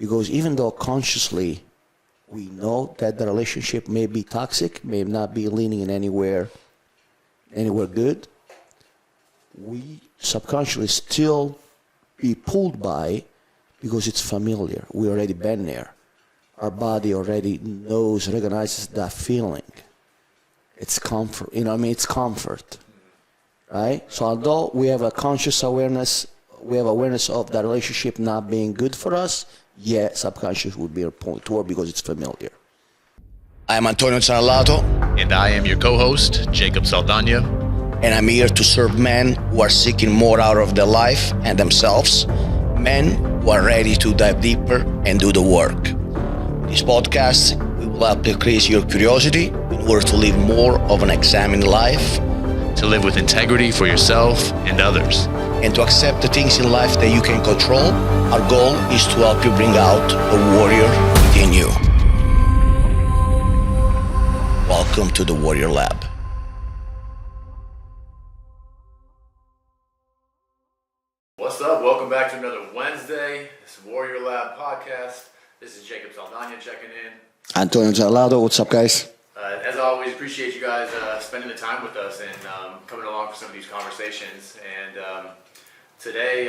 Because even though consciously we know that the relationship may be toxic, may not be leaning in anywhere good, we subconsciously still be pulled by because it's familiar. We already been there. Our body already knows, recognizes that feeling. It's comfort, it's comfort, right? So although we have a conscious awareness, we have awareness of that relationship not being good for us, yeah, subconscious would be a point toward because it's familiar. I'm Antonio Zanalato. And I am your co-host, Jacob Saldana. And I'm here to serve men who are seeking more out of their life and themselves, men who are ready to dive deeper and do the work. This podcast will help increase your curiosity in order to live more of an examined life, to live with integrity for yourself and others, and to accept the things in life that you can control. Our goal is to help you bring out the warrior within you. Welcome to the Warrior Lab. What's up? Welcome back to another Wednesday. This is Warrior Lab podcast. This is Jacob Saldana checking in. Antonio Zanalato, what's up, guys? As always, appreciate you guys spending the time with us and coming along for some of these conversations. And today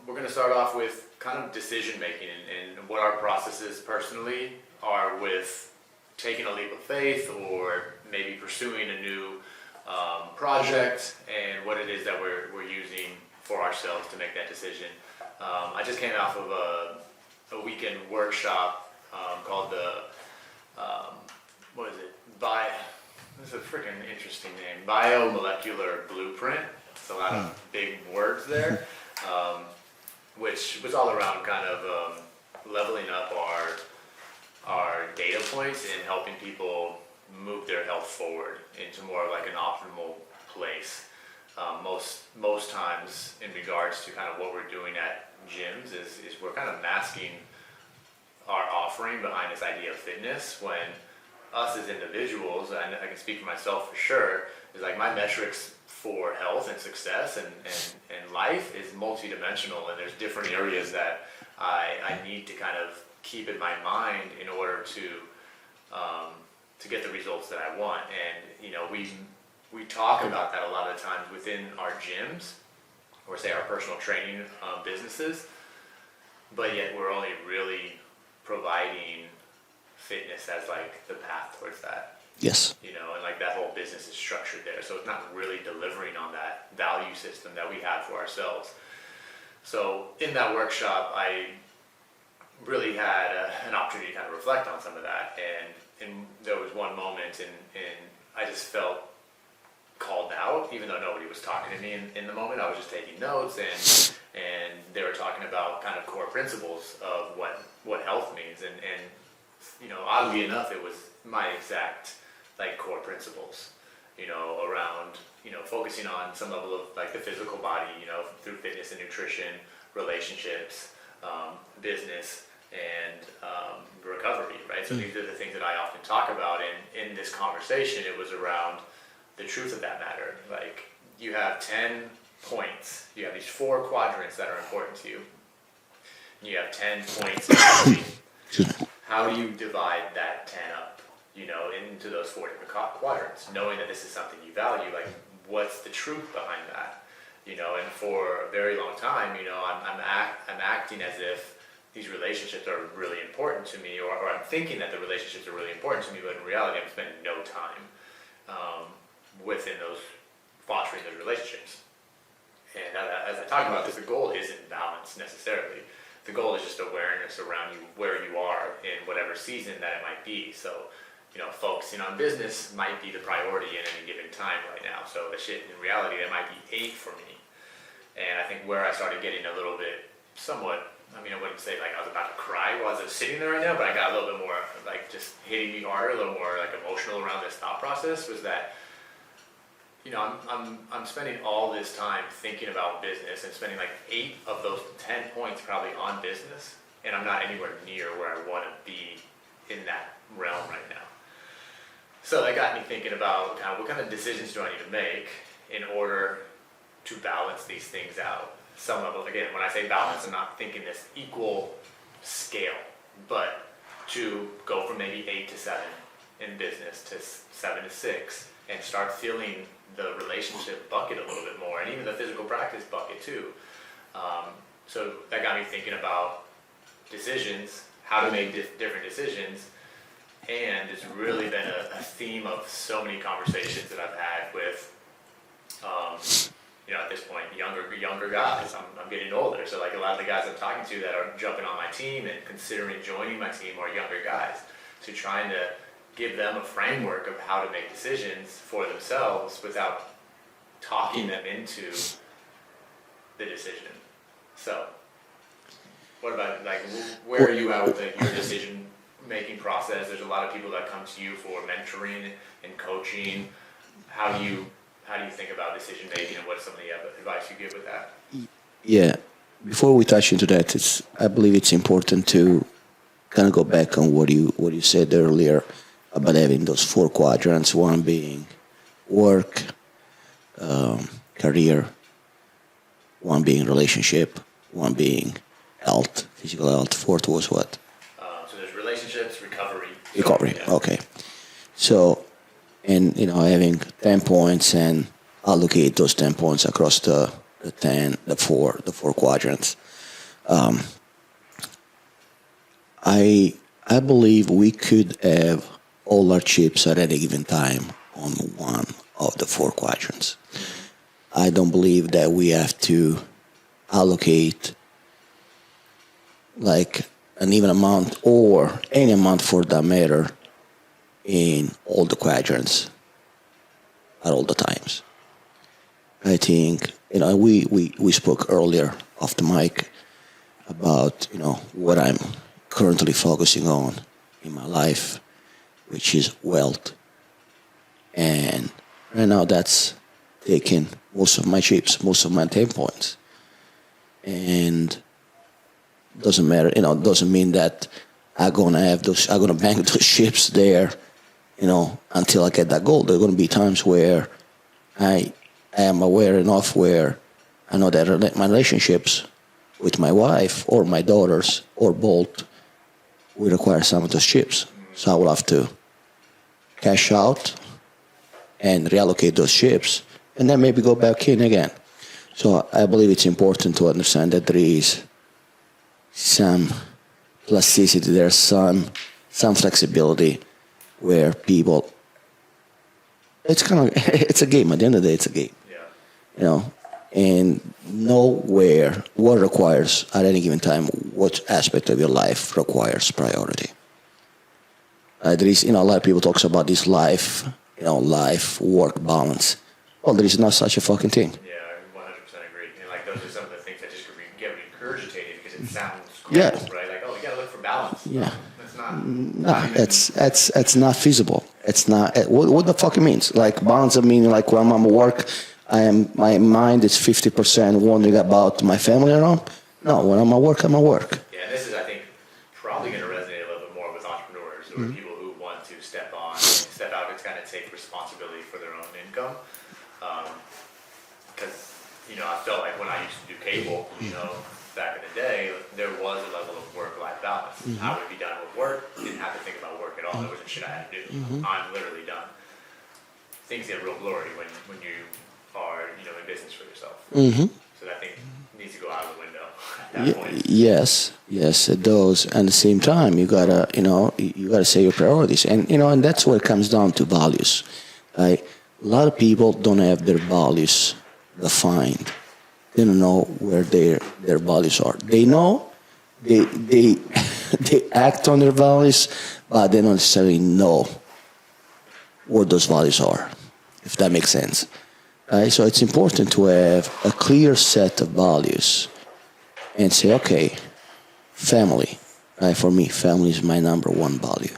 we're going to start off with kind of decision making and what our processes personally are with taking a leap of faith or maybe pursuing a new project and what it is that we're using for ourselves to make that decision. I just came off of a weekend workshop called the this is a freaking interesting name, biomolecular blueprint. It's a lot of big words there, which was all around kind of leveling up our data points and helping people move their health forward into more like an optimal place. Most times in regards to kind of what we're doing at gyms is we're kind of masking our offering behind this idea of fitness when us as individuals, and I can speak for myself for sure, is like my metrics for health and success and life is multidimensional, and there's different areas that I need to kind of keep in my mind in order to get the results that I want. And we talk about that a lot of times within our gyms or say our personal training businesses, but yet we're only really providing fitness as like the path towards that. Yes. And like that whole business is structured there. So it's not really delivering on that value system that we have for ourselves. So in that workshop, I really had an opportunity to kind of reflect on some of that. And there was one moment and I just felt called out, even though nobody was talking to me in the moment. I was just taking notes and they were talking about kind of core principles of what health means. And oddly enough, it was my exact like core principles, around, focusing on some level of like the physical body, through fitness and nutrition, relationships, business, and recovery, right? So these are the things that I often talk about. And in this conversation, it was around the truth of that matter. Like you have 10 points, you have these 4 quadrants that are important to you, and you have 10 points in how do you divide that 10 up, into those 4 different quadrants, knowing that this is something you value, like what's the truth behind that, and for a very long time, I'm acting as if these relationships are really important to me, or I'm thinking that the relationships are really important to me, but in reality, I'm spending no time within those, fostering those relationships. And as I talk about this, the goal isn't balance necessarily. The goal is just awareness around you, where you are in whatever season that it might be. So, focusing on business might be the priority in any given time right now. So the shit, in reality, that might be 8 for me. And I think where I started getting a little bit somewhat, I wouldn't say like I was about to cry while I was sitting there right now, but I got a little bit more like just hitting me harder, a little more like emotional around this thought process was that, I'm spending all this time thinking about business and spending like 8 of those 10 points probably on business, and I'm not anywhere near where I want to be in that realm right now. So that got me thinking about kind of what kind of decisions do I need to make in order to balance these things out. Some level, again, when I say balance, I'm not thinking this equal scale, but to go from maybe 8 to 7 in business to 7 to 6 and start feeling the relationship bucket a little bit more, and even the physical practice bucket too. So that got me thinking about decisions, how to make different decisions, and it's really been a theme of so many conversations that I've had with, at this point, younger guys. I'm getting older, so like a lot of the guys I'm talking to that are jumping on my team and considering joining my team are younger guys. So trying to give them a framework of how to make decisions for themselves without talking them into the decision. So, what about, like, where are you at with your decision-making process? There's a lot of people that come to you for mentoring and coaching. How do you think about decision-making, and what's some of the advice you give with that? Yeah. Before we touch into that, I believe it's important to kind of go back on what you said earlier about having those 4 quadrants, one being work, career, one being relationship, one being health, physical health. 4th was what? So there's relationships, recovery. Recovery, Yeah. okay. So, and having 10 points and allocate those 10 points across the 4 quadrants. I believe we could have all our chips at any given time on one of the 4 quadrants. I don't believe that we have to allocate like an even amount or any amount for that matter in all the quadrants at all the times. I think, we spoke earlier off the mic about, what I'm currently focusing on in my life, which is wealth. And right now that's taking most of my chips, most of my 10 points. And doesn't matter, doesn't mean that I'm gonna bank those chips there, until I get that goal. There are gonna be times where I am aware enough where I know that my relationships with my wife or my daughters or both will require some of those chips. So I will have to cash out and reallocate those chips and then maybe go back in again. So I believe it's important to understand that there is some plasticity, there's some flexibility where people, it's a game. At the end of the day, it's a game. Yeah. And know what requires at any given time, what aspect of your life requires priority. There is, a lot of people talks about this life-work balance. Well, there is not such a fucking thing. Yeah, I 100% agree. And like those are some of the things that just get regurgitated because it sounds cool, Yeah. right? Like, oh, we gotta look for balance. Yeah. That's not. No, it's not feasible. It's not. What the fuck it means? Like balance, I mean, like when I'm at work, my mind is 50% wondering about my family at home. No, when I'm at work, I'm at work. Yeah, and this is, I think, probably going to resonate a little bit more with entrepreneurs or people who want to step out and kind of take responsibility for their own income. Because, I felt like when I used to do cable, back in the day, there was a level of work-life balance. I would be done with work, didn't have to think about work at all. There wasn't shit I had to do. I'm literally done. Things get real blurry when you are, in business for yourself. So that thing needs to go out of the window at that point. Yes, it does. And at the same time, you gotta say your priorities, and and that's where it comes down to values. Right? A lot of people don't have their values defined. They don't know where their values are. They know they they act on their values, but they don't necessarily know what those values are. If that makes sense. Right? So it's important to have a clear set of values and say, okay, family. Right? For me, family is my number one value.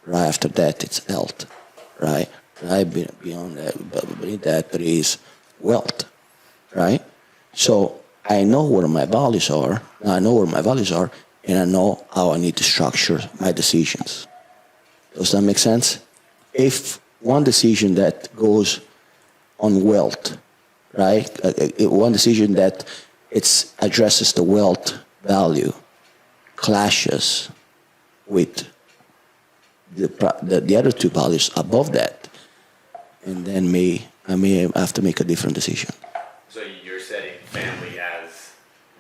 Right after that, it's health. Right? Beyond that, there is wealth. Right? So I know where my values are. And I know how I need to structure my decisions. Does that make sense? If one decision that goes on wealth, right? One decision that addresses the wealth value clashes with the other two values above that, and then I may have to make a different decision. So you're setting family as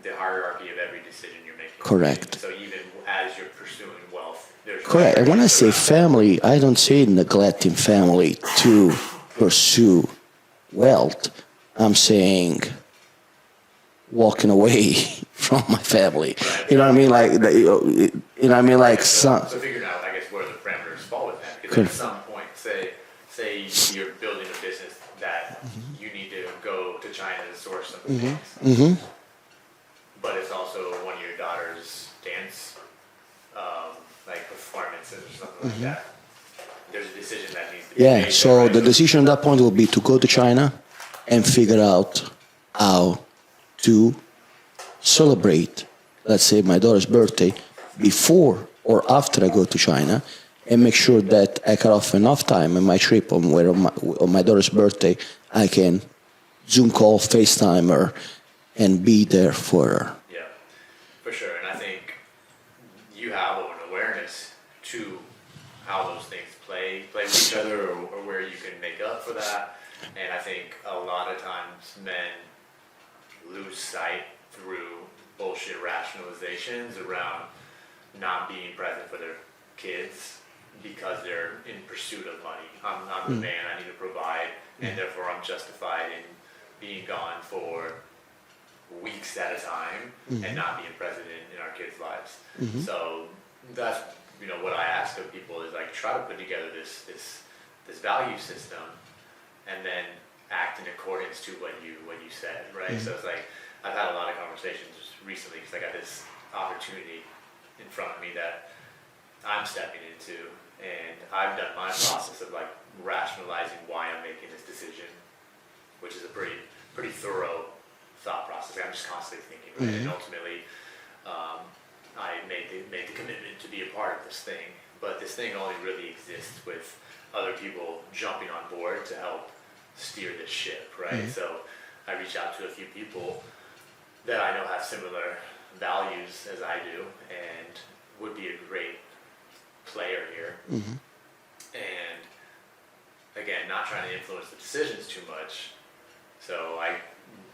the hierarchy of every decision you're making. Correct. So even as you're pursuing wealth, there's Correct. And when I say family, I don't say neglecting family to pursue wealth. I'm saying walking away from my family. You know what I mean? Like, you know what I mean? Like, So figuring out, I guess, where the parameters fall with that. Because at some point, say you're building a business that you need to go to China to source some things. But it's also one of your daughter's dance, like performances or something like that. There's a decision that needs to be made. so there, right? the decision at that point will be to go to China and figure out how to celebrate, let's say, my daughter's birthday before or after I go to China, and make sure that I cut off enough time in my trip on my daughter's birthday, I can Zoom call, FaceTime her, and be there for her. Yeah, for sure. And I think you have an awareness to how those things play with each other, or where you can make up for that. And I think a lot of times men lose sight through bullshit rationalizations around not being present for their kids because they're in pursuit of money. I'm the man, I need to provide, and therefore I'm justified in being gone for weeks at a time and not being present in our kids' lives. So that's what I ask of people is like try to put together this value system and then act in accordance to what you said, right? So it's like I've had a lot of conversations recently because I got this opportunity in front of me that I'm stepping into, and I've done my process of like rationalizing why I'm making this decision, which is a pretty thorough thought process. I'm just constantly thinking, right? And ultimately, I made the commitment to be a part of this thing, but this thing only really exists with other people jumping on board to help steer this ship, right? So I reach out to a few people that I know have similar values as I do and would be a great player here. And again, not trying to influence the decisions too much. So I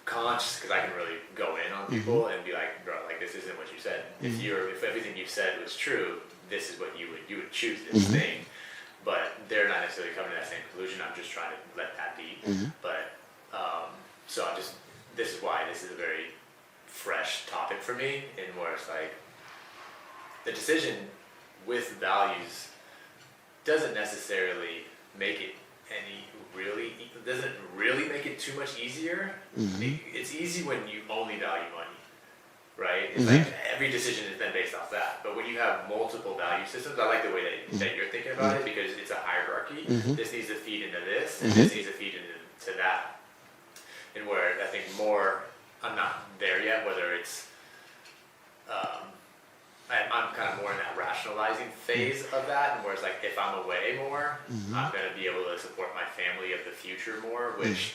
conscious, because I can really go in on people and be like, bro, like this isn't what you said. If everything you said was true, this is what you would choose this thing. But they're not necessarily coming to that same conclusion. I'm just trying to let that be. But so this is why this is a very fresh topic for me, and where it's like the decision with values doesn't necessarily make it doesn't really make it too much easier. It's easy when you only value money, right? It's like every decision is then based off that. But when you have multiple value systems, I like the way that you're thinking about it, because it's a hierarchy. This needs to feed into this, and this needs to feed into that. And where I think more, I'm not there yet, whether it's, I'm kind of more in that rationalizing phase of that, and where it's like, if I'm away more, I'm going to be able to support my family of the future more, which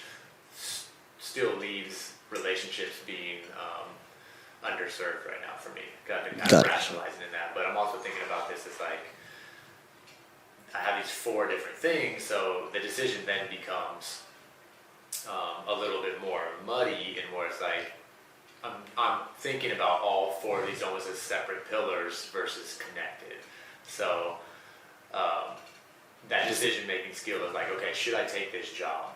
still leaves relationships being underserved right now for me. I've been kind of rationalizing in that, but I'm also thinking about this as like, I have these 4 different things, so the decision then becomes a little bit more muddy, and where it's like, I'm thinking about all 4 of these almost as separate pillars versus connected. So that decision-making skill is like, okay, should I take this job?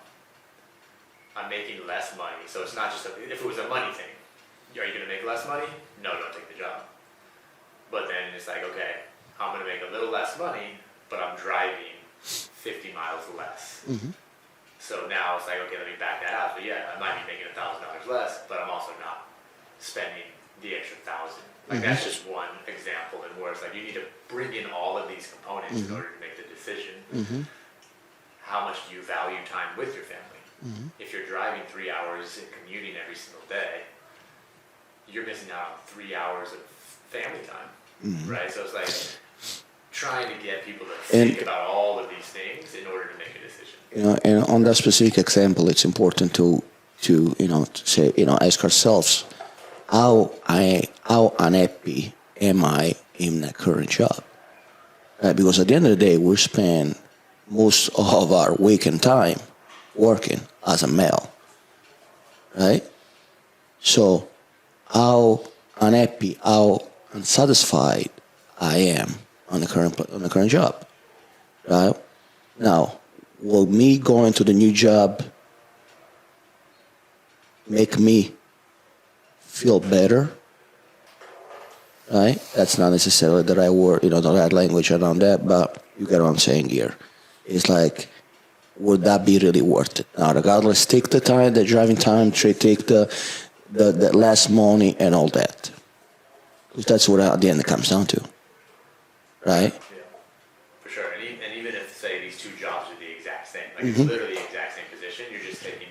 I'm making less money, so it's not just if it was a money thing, are you going to make less money? No, don't take the job. But then it's like, okay, I'm going to make a little less money, but I'm driving 50 miles less. So now it's like, okay, let me back that out. So yeah, I might be making $1,000 less, but I'm also not spending the extra 1,000. Like that's just one example, and where it's like you need to bring in all of these components in order to make the decision. How much do you value time with your family? If you're driving 3 hours and commuting every single day, you're missing out on 3 hours of family time, right? So it's like trying to get people to think about all of these things in order to make a decision. And on that specific example, it's important to say, ask ourselves how unhappy am I in the current job? Right? Because at the end of the day, we spend most of our waking time working as a male, right? So how unhappy, how unsatisfied I am on the current job, right? Now, will me going to the new job make me feel better? Right? That's not necessarily the right word, the right language around that, but you get what I'm saying here. It's like, would that be really worth it? Now, regardless, take the time, the driving time, take the less money and all that. Because that's what at the end it comes down to. Right? Yeah, for sure. And even if, say, these two jobs are the exact same, like it's literally the exact same position, you're just taking,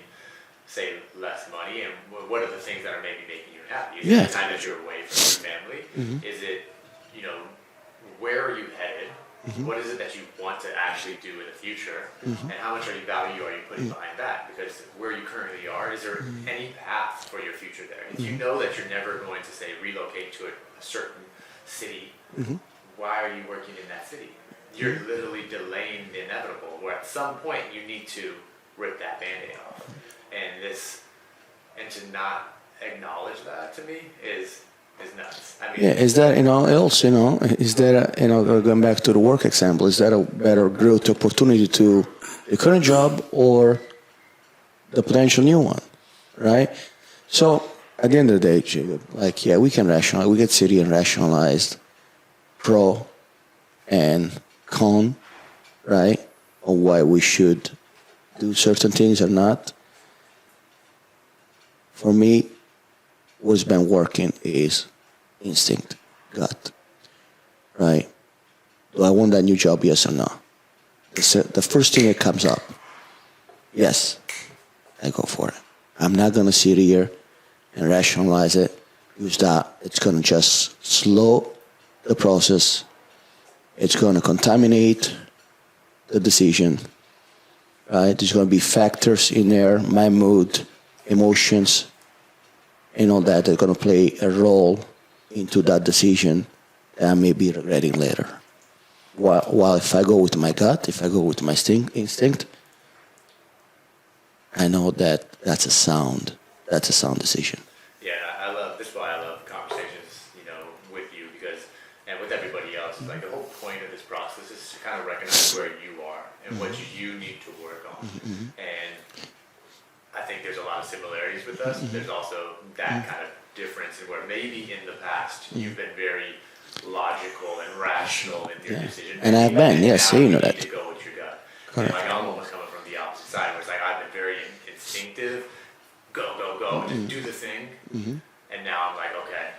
say, less money, and what are the things that are maybe making you happy? Is it the time that you're away from your family? Is it, where are you headed? What is it that you want to actually do in the future? And how much value are you putting behind that? Because where you currently are, is there any path for your future there? If you know that you're never going to, say, relocate to a certain city, why are you working in that city? You're literally delaying the inevitable, where at some point you need to rip that Band-Aid off. And to not acknowledge that, to me, is nuts. I mean, Yeah, is that, else, is there, going back to the work example, is that a better growth opportunity to the current job or the potential new one, right? So at the end of the day, Jacob, we can rationalize, we can sit here and rationalize pro and con, right, on why we should do certain things or not. For me, what's been working is instinct, gut, right? Do I want that new job, yes or no? The first thing that comes up, yes, I go for it. I'm not going to sit here and rationalize it, use that. It's going to just slow the process. It's going to contaminate the decision, right? There's going to be factors in there, my mood, emotions, and all that are going to play a role into that decision that I may be regretting later. While if I go with my gut, if I go with my instinct, I know that that's a sound decision. Yeah, this is why I love conversations, with you, because, and with everybody else, like the whole point of this process is to kind of recognize where you are and what you need to work on. And I think there's a lot of similarities with us. There's also that kind of difference in where maybe in the past you've been very logical and rational in your decision. And I've been, yes, now you you know need that. to go with your gut. And like I'm almost coming from the opposite side, where it's like I've been very instinctive, go, and just do the thing. And now I'm like, okay,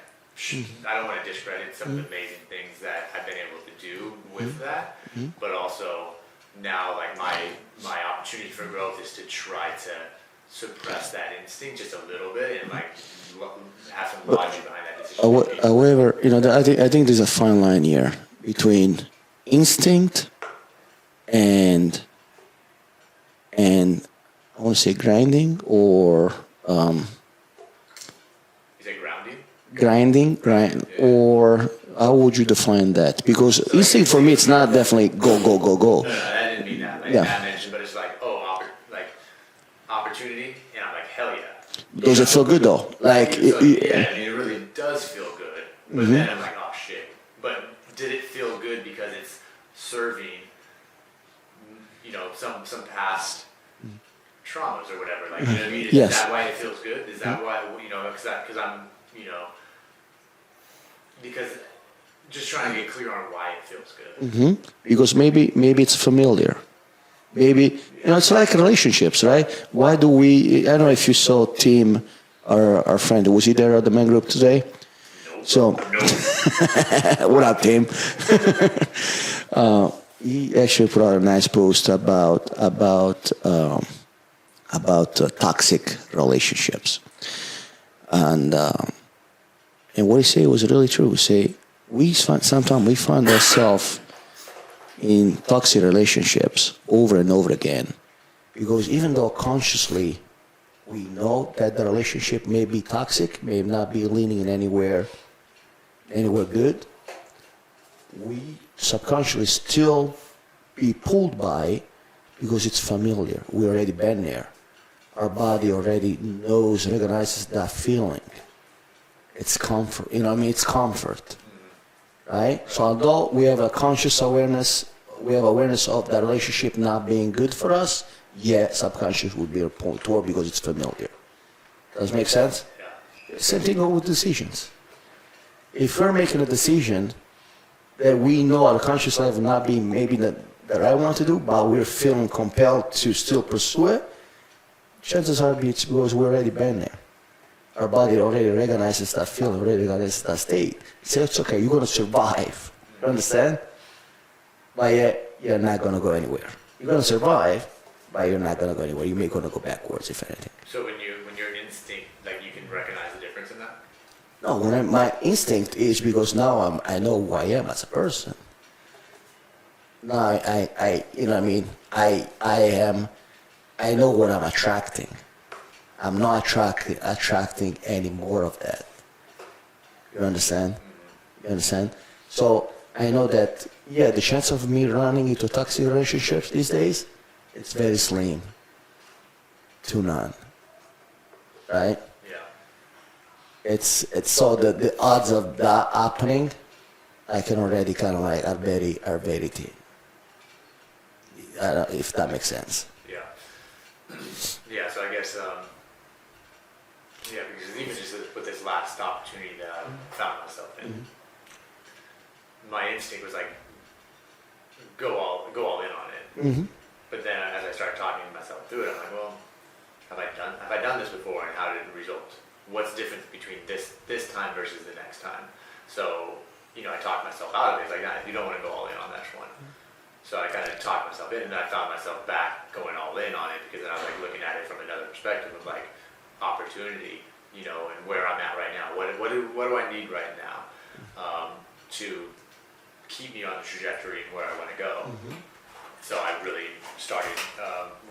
I don't want to discredit some of the amazing things that I've been able to do with that, but also now like my opportunity for growth is to try to suppress that instinct just a little bit and like have some logic behind that decision. However, I think there's a fine line here between instinct and I want to say grinding or You say grounding? grind, or how would you define that? Because instinct for me, it's not definitely go. No, I didn't mean that. Like Yeah. I mentioned, but it's like, opportunity, and I'm like, hell yeah. Does it feel good though? Like, Yeah, I mean, it really does feel good. But then I'm like, oh shit. But did it feel good because it's serving, some past traumas or whatever? Like, you know what I mean? Is Yes. that why it feels good? Is that why, because I'm, because just trying to get clear on why it feels good. because maybe it's familiar. Maybe it's like relationships, right? Why do we? I don't know if you saw Tim, our friend. Was he there at the men group today? So, what up, Tim? He actually put out a nice post about toxic relationships, and what he said was really true. He say sometimes we find ourselves in toxic relationships over and over again, because even though consciously we know that the relationship may be toxic, may not be leaning in anywhere anywhere good, we subconsciously still be pulled by because it's familiar. We already been there. Our body already knows, recognizes that feeling. It's comfort, you know what I mean? It's comfort, right? So although we have a conscious awareness, we have awareness of that relationship not being good for us, yeah, subconscious would be a point toward because it's familiar. Does it make sense? Same thing with decisions. If we're making a decision that we know at a conscious level not being maybe the right one to do, but we're feeling compelled to still pursue it, chances are it's because we've already been there. Our body already recognizes that feeling, already recognizes that state. So it's okay, you're going to survive. You understand? But yet, you're not going to go anywhere. You're going to survive, but you're not going to go anywhere. You're going to go backwards, if anything. So when your instinct, like you can recognize the difference in that? No, my instinct is because now I know who I am as a person. Now I you know what I mean? I know what I'm attracting. I'm not attracting any more of that. You understand? You understand? So I know that, yeah, the chance of me running into toxic relationships these days, it's very slim to none. Right? Yeah. It's so the odds of that happening, I can already kind of like are very thin. I don't, if that makes sense. Yeah. Yeah, so I guess, yeah, because even just with this last opportunity that I found myself in, my instinct was like, go all in on it. But then as I started talking myself through it, I'm like, well, have I done this before, and how did it result? What's the difference between this time versus the next time? So, you know, I talked myself out of it. It's like, nah, you don't want to go all in on that one. So I kind of talked myself in, and I found myself back going all in on it, because then I was like looking at it from another perspective of like opportunity, you know, and where I'm at right now. What do I need right now to keep me on the trajectory and where I want to go? So I really started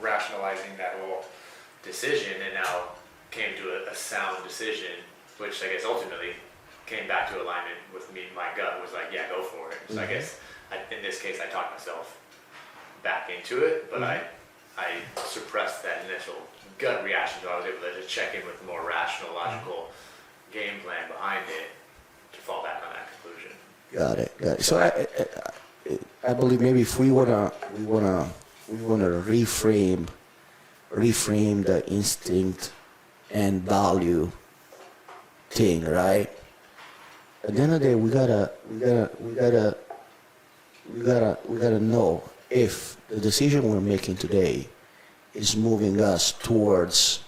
rationalizing that whole decision, and now came to a sound decision, which I guess ultimately came back to alignment with me. My gut was like, yeah, go for it. So I guess in this case, I talked myself back into it, but I suppressed that initial gut reaction, so I was able to just check in with a more rational, logical game plan behind it to fall back on that conclusion. Got it. So I believe maybe if we wanna reframe the instinct and value thing, right? At the end of the day, we gotta know if the decision we're making today is moving us towards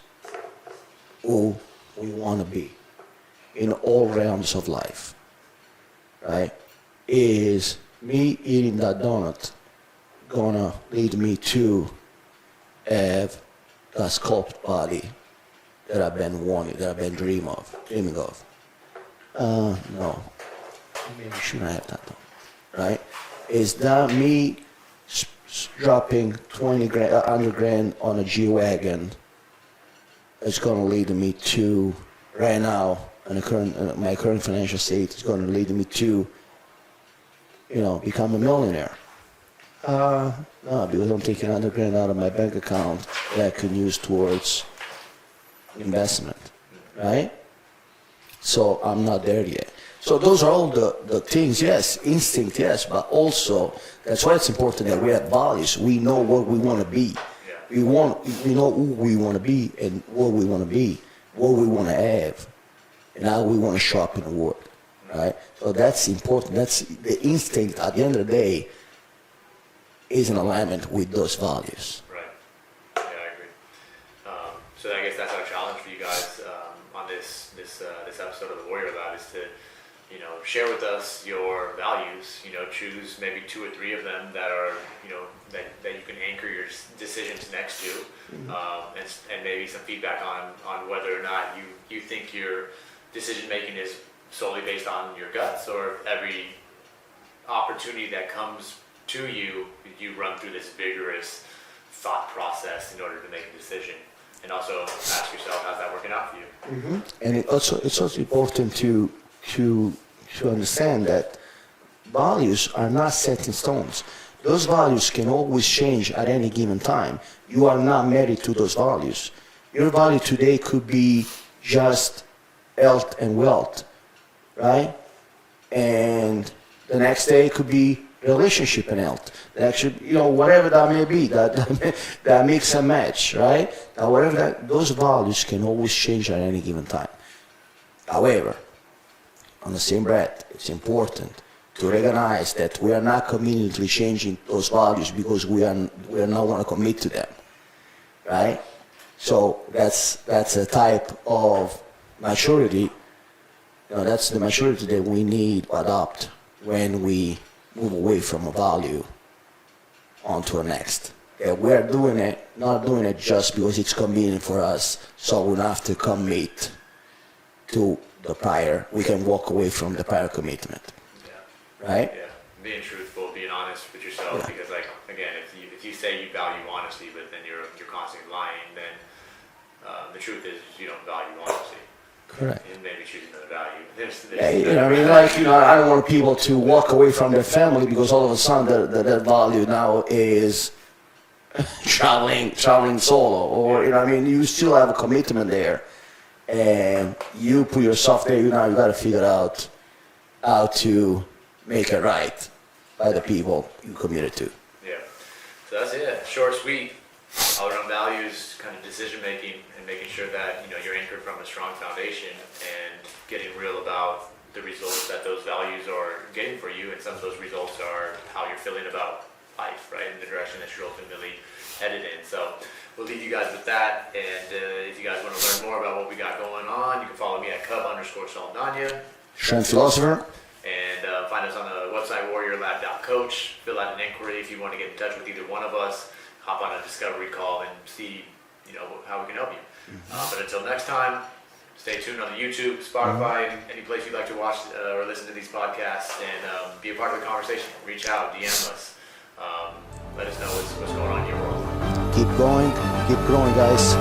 who we want to be in all realms of life, right? Is me eating that donut gonna lead me to have a sculpt body that I've been wanting, that I've been dreaming of? No. Maybe I shouldn't have that donut, right? Is that me dropping 20 grand, 100 grand on a G-Wagon? It's going to lead me to, right now, my current financial state is going to lead me to, you know, become a millionaire. No, because I'm taking 100 grand out of my bank account that I can use towards investment, right? So I'm not there yet. So those are all the things, yes, instinct, yes, but also that's why it's important that we have values. We know what we want to be. We know who we want to be and what we want to be, what we want to have, and how we want to show up in the world, right? So that's important. That's the instinct. At the end of the day, is in alignment with those values. Right. Yeah, I agree. So I guess that's our challenge for you guys on this episode of the Warrior Lab, is to, you know, share with us your values. You know, choose maybe 2 or 3 of them that are, you know, that you can anchor your decisions next to, and maybe some feedback on whether or not you think your decision making is solely based on your guts, or every opportunity that comes to you, you run through this vigorous thought process in order to make a decision. And also ask yourself, how's that working out for you? And it's also important to to understand that values are not set in stones. Those values can always change at any given time. You are not married to those values. Your value today could be just health and wealth, right? And the next day it could be relationship and health. Actually, whatever that may be, that mix and match, right? Now, whatever those values can always change at any given time. However, on the same breath, it's important to recognize that we are not conveniently changing those values because we are not going to commit to them, right? So that's a type of maturity. That's the maturity that we need to adopt when we move away from a value onto a next. We're not doing it just because it's convenient for us, so we don't have to commit to the prior. We can walk away from the prior commitment, right? Yeah, being truthful, being honest with yourself, because again, if you say you value honesty, but then you're constantly lying, then the truth is you don't value honesty. Correct. And maybe choosing another value. I don't want people to walk away from their family because all of a sudden their value now is traveling solo, or you still have a commitment there, and you put yourself there. You got to figure out how to make it right by the people you committed to. Yeah. So that's it. Short, sweet. All around values, kind of decision making, and making sure that you're anchored from a strong foundation, and getting real about the results that those values are getting for you, and some of those results are how you're feeling about life, right, in the direction that you're ultimately headed in. So we'll leave you guys with that, and if you guys want to learn more about what we got going on, you can follow me at Cub_Saldana. Strength philosopher. And find us on the website warriorlab.coach. Fill out an inquiry if you want to get in touch with either one of us. Hop on a discovery call and see, how we can help you. But until next time, stay tuned on the YouTube, Spotify, any place you'd like to watch or listen to these podcasts, and be a part of the conversation. Reach out, DM us. Let us know what's going on in your world. Keep going, keep growing, guys.